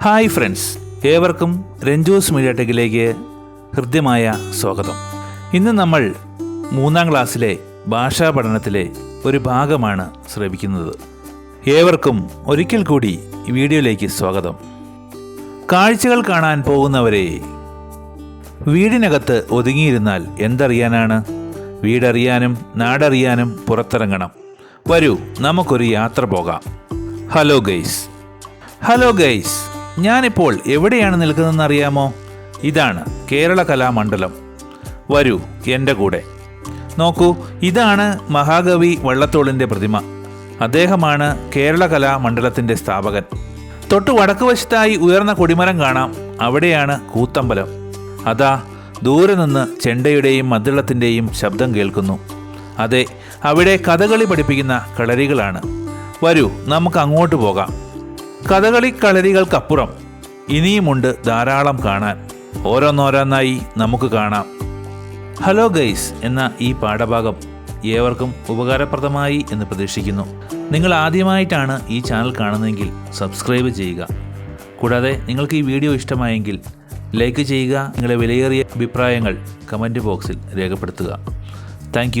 Hi friends, ഏവർക്കും Ranju's media ടെക്കിലേക്ക് ഹൃദ്യമായ സ്വാഗതം. ഇന്ന് നമ്മൾ 3ാം ക്ലാസ്സിലെ ഭാഷാ പഠനത്തിലെ ഒരു ഭാഗമാണ് ശ്രവിക്കുന്നത്. ഏവർക്കും ഒരിക്കൽ കൂടി ഈ വീഡിയോയിലേക്ക് സ്വാഗതം. കാഴ്ചകൾ കാണാൻ പോകുന്നവരെ, വീടിനകത്ത് ഒതുങ്ങിയിരുന്നാൽ എന്തറിയാനാണ്? വീടറിയാനും നാടറിയാനും പുറത്തിറങ്ങണം. വരൂ, നമുക്കൊരു യാത്ര പോകാം. ഹലോ ഗൈസ്, ഞാനിപ്പോൾ എവിടെയാണ് നിൽക്കുന്നതെന്ന് അറിയാമോ? ഇതാണ് കേരള കലാമണ്ഡലം. വരൂ എൻ്റെ കൂടെ. നോക്കൂ, ഇതാണ് മഹാകവി വള്ളത്തോളിൻ്റെ പ്രതിമ. അദ്ദേഹമാണ് കേരള കലാമണ്ഡലത്തിൻ്റെ സ്ഥാപകൻ. തൊട്ടു വടക്ക് വശത്തായി ഉയർന്ന കൊടിമരം കാണാം. അവിടെയാണ് കൂത്തമ്പലം. അതാ ദൂരെ നിന്ന് ചെണ്ടയുടെയും മദ്ദളത്തിൻ്റെയും ശബ്ദം കേൾക്കുന്നു. അതെ, അവിടെ കഥകളി പഠിപ്പിക്കുന്ന കളരികളാണ്. വരൂ, നമുക്ക് അങ്ങോട്ട് പോകാം. കഥകളി കളരികൾക്കപ്പുറം ഇനിയുമുണ്ട് ധാരാളം കാണാൻ. ഓരോന്നോരോന്നായി നമുക്ക് കാണാം. ഹലോ ഗൈസ് എന്ന ഈ പാഠഭാഗം ഏവർക്കും ഉപകാരപ്രദമായി എന്ന് പ്രതീക്ഷിക്കുന്നു. നിങ്ങൾ ആദ്യമായിട്ടാണ് ഈ ചാനൽ കാണുന്നതെങ്കിൽ സബ്സ്ക്രൈബ് ചെയ്യുക. കൂടാതെ നിങ്ങൾക്ക് ഈ വീഡിയോ ഇഷ്ടമായെങ്കിൽ ലൈക്ക് ചെയ്യുക. നിങ്ങളുടെ വിലയേറിയ അഭിപ്രായങ്ങൾ കമൻറ്റ് ബോക്സിൽ രേഖപ്പെടുത്തുക. താങ്ക്